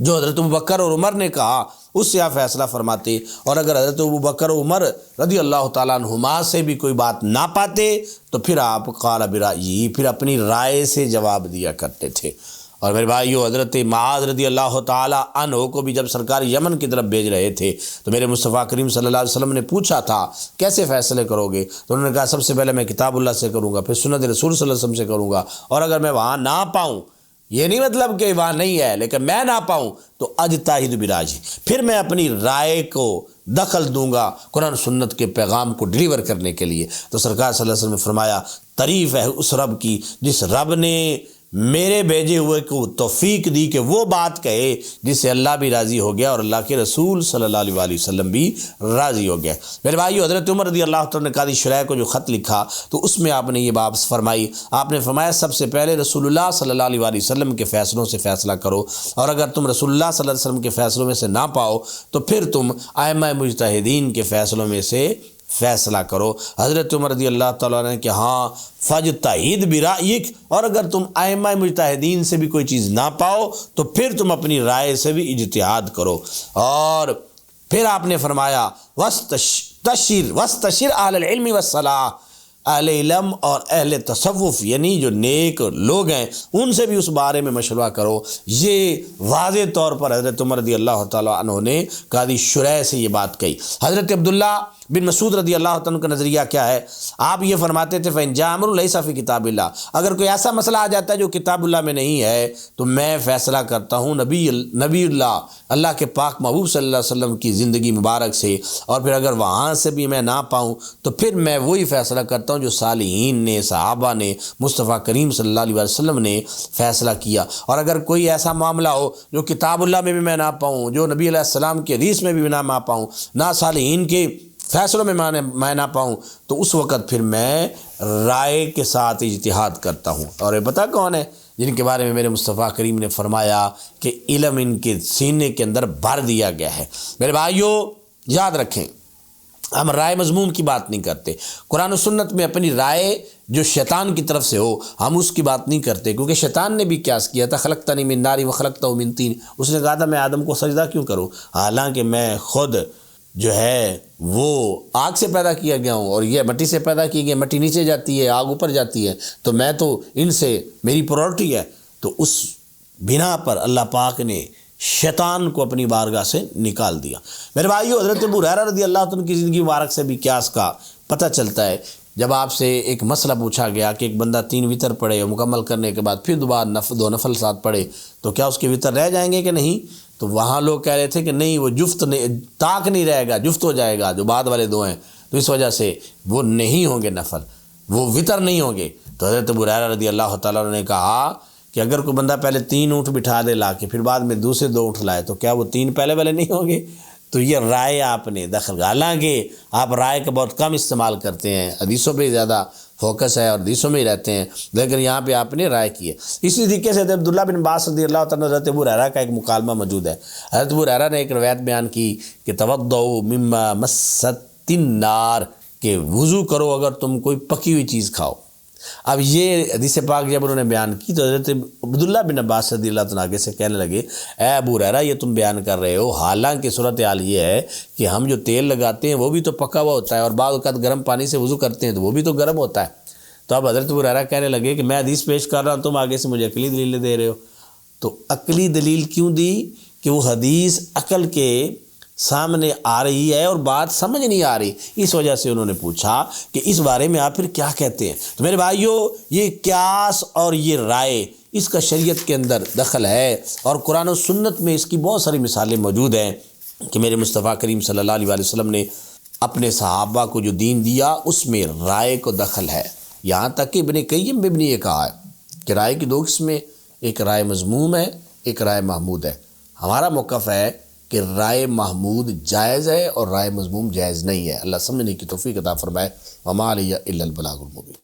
جو حضرت ابوبکر اور عمر نے کہا اس سے آپ فیصلہ فرماتے، اور اگر حضرت ابوبکر و عمر رضی اللہ تعالیٰ عنہما سے بھی کوئی بات نہ پاتے تو پھر آپ قال برأیہ، پھر اپنی رائے سے جواب دیا کرتے تھے۔ اور میرے بھائیو، حضرت معاذ رضی اللہ تعالیٰ عنہ کو بھی جب سرکار یمن کی طرف بھیج رہے تھے تو میرے مصطفیٰ کریم صلی اللہ علیہ وسلم نے پوچھا تھا کیسے فیصلے کرو گے، تو انہوں نے کہا سب سے پہلے میں کتاب اللہ سے کروں گا، پھر سنت رسول صلی اللہ علیہ وسلم سے کروں گا، اور اگر میں وہاں نہ پاؤں، یہ نہیں مطلب کہ وہاں نہیں ہے لیکن میں نہ پاؤں تو اجتہد براجی، پھر میں اپنی رائے کو دخل دوں گا قرآن سنت کے پیغام کو ڈیلیور کرنے کے لیے۔ تو سرکار صلی اللہ علیہ وسلم نے فرمایا تعریف ہے اس رب کی جس رب نے میرے بھیجے ہوئے کو توفیق دی کہ وہ بات کہے جس سے اللہ بھی راضی ہو گیا اور اللہ کے رسول صلی اللہ علیہ وآلہ وسلم بھی راضی ہو گیا۔ میرے بھائیو، حضرت عمر رضی اللہ تعالیٰ نے قاضی شریح کو جو خط لکھا تو اس میں آپ نے یہ بات فرمائی، آپ نے فرمایا سب سے پہلے رسول اللہ صلی اللہ علیہ وآلہ وسلم کے فیصلوں سے فیصلہ کرو، اور اگر تم رسول اللہ صلی اللہ علیہ وسلم کے فیصلوں میں سے نہ پاؤ تو پھر تم ائمہ مجتہدین کے فیصلوں میں سے فیصلہ کرو۔ حضرت عمر رضی اللہ تعالیٰ نے کہ ہاں فاجتہد برأیک، اور اگر تم ائمہ مجتہدین سے بھی کوئی چیز نہ پاؤ تو پھر تم اپنی رائے سے بھی اجتہاد کرو۔ اور پھر آپ نے فرمایا واستشر اہل العلم والصلاح، اہل علم اور اہل تصوف یعنی جو نیک لوگ ہیں ان سے بھی اس بارے میں مشورہ کرو۔ یہ واضح طور پر حضرت عمر رضی اللہ تعالیٰ عنہ نے قاضی شریح سے یہ بات کہی۔ حضرت عبداللہ بن مسعود رضی اللہ عنہ کا نظریہ کیا ہے؟ آپ یہ فرماتے تھے فَإِن جَاءَ أَمْرٌ لَيْسَ فِي كِتَابِ اللَّهِ، اگر کوئی ایسا مسئلہ آ جاتا ہے جو کتاب اللہ میں نہیں ہے تو میں فیصلہ کرتا ہوں نبی اللہ کے پاک محبوب صلی اللہ علیہ وسلم کی زندگی مبارک سے، اور پھر اگر وہاں سے بھی میں نہ پاؤں تو پھر میں وہی فیصلہ کرتا ہوں جو صالحین نے، صحابہ نے، مصطفیٰ کریم صلی اللہ علیہ وسلم نے فیصلہ کیا۔ اور اگر کوئی ایسا معاملہ ہو جو کتاب اللہ میں بھی میں نہ پاؤں، جو نبی علیہ السلام کے حدیث میں بھی نہ پاؤں، نہ صالحین کے فیصلوں میں میں نہ پاؤں، تو اس وقت پھر میں رائے کے ساتھ اجتہاد کرتا ہوں۔ اور یہ پتہ کون ہے؟ جن کے بارے میں میرے مصطفیٰ کریم نے فرمایا کہ علم ان کے سینے کے اندر بھر دیا گیا ہے۔ میرے بھائیوں، یاد رکھیں ہم رائے مضمون کی بات نہیں کرتے، قرآن و سنت میں اپنی رائے جو شیطان کی طرف سے ہو ہم اس کی بات نہیں کرتے، کیونکہ شیطان نے بھی قیاس کیا تھا خلقتنی من نار وخلقتہ من طین، اس نے کہا تھا میں آدم کو سجدہ کیوں کروں حالانکہ میں خود جو ہے وہ آگ سے پیدا کیا گیا ہوں اور یہ مٹی سے پیدا کی گئی، مٹی نیچے جاتی ہے آگ اوپر جاتی ہے، تو میں تو ان سے میری پرائرٹی ہے۔ تو اس بنا پر اللہ پاک نے شیطان کو اپنی بارگاہ سے نکال دیا۔ میرے بھائیو، حضرت ابو ہریرہ رضی اللہ عنہ کی زندگی مبارک سے بھی قیاس کا پتہ چلتا ہے۔ جب آپ سے ایک مسئلہ پوچھا گیا کہ ایک بندہ 3 وتر پڑھے اور مکمل کرنے کے بعد پھر دوبارہ 2 نفل ساتھ پڑھے تو کیا اس کے وتر رہ جائیں گے کہ نہیں؟ تو وہاں لوگ کہہ رہے تھے کہ نہیں، وہ جفت نہیں، طاق نہیں رہے گا، جفت ہو جائے گا جو بعد والے 2 ہیں، تو اس وجہ سے وہ نہیں ہوں گے نفل، وہ وتر نہیں ہوں گے۔ تو حضرت ابو ہریرہ رضی اللہ تعالیٰ عنہ نے کہا کہ اگر کوئی بندہ پہلے 3 اونٹ بٹھا دے لا کے پھر بعد میں دوسرے 2 اونٹ لائے تو کیا وہ 3 پہلے والے نہیں ہوں گے؟ تو یہ رائے آپ نے دخل، حالانکہ آپ رائے کا بہت کم استعمال کرتے ہیں، حدیثوں پہ زیادہ فوکس ہے اور حدیثوں میں ہی رہتے ہیں، لیکن یہاں پہ آپ نے رائے کی ہے۔ اسی طریقے سے عبداللہ بن عباس رضی اللہ تعالیٰ حضرت ابو ہریرہ کا ایک مکالمہ موجود ہے۔ حضرت ابو ہریرہ نے ایک روایت بیان کی کہ توضؤ مما مست النار، کہ وضو کرو اگر تم کوئی پکی ہوئی چیز کھاؤ۔ اب یہ حدیث پاک جب انہوں نے بیان کی تو حضرت عبداللہ بن عباس رضی اللہ تعالیٰ آگے سے کہنے لگے اے ابو ہریرہ یہ تم بیان کر رہے ہو، حالانکہ صورتحال یہ ہے کہ ہم جو تیل لگاتے ہیں وہ بھی تو پکا ہوا ہوتا ہے اور بعض اوقات گرم پانی سے وضو کرتے ہیں تو وہ بھی تو گرم ہوتا ہے۔ تو اب حضرت ابو ہریرہ کہنے لگے کہ میں حدیث پیش کر رہا ہوں، تم آگے سے مجھے عقلی دلیلیں دے رہے ہو۔ تو عقلی دلیل کیوں دی؟ کہ وہ حدیث عقل کے سامنے آ رہی ہے اور بات سمجھ نہیں آ رہی، اس وجہ سے انہوں نے پوچھا کہ اس بارے میں آپ پھر کیا کہتے ہیں۔ تو میرے بھائیو، یہ قیاس اور یہ رائے اس کا شریعت کے اندر دخل ہے، اور قرآن و سنت میں اس کی بہت ساری مثالیں موجود ہیں کہ میرے مصطفیٰ کریم صلی اللہ علیہ وسلم نے اپنے صحابہ کو جو دین دیا اس میں رائے کو دخل ہے۔ یہاں تک کہ ابن قیم نے بھی یہ کہا ہے کہ رائے کی 2 قسمیں، ایک رائے مذموم ہے، ایک رائے محمود ہے۔ ہمارا موقف ہے کہ رائے محمود جائز ہے اور رائے مذموم جائز نہیں ہے۔ اللہ سمجھنے کی توفیق عطا فرمائے۔ وما علیہ الا البلاغ المبین۔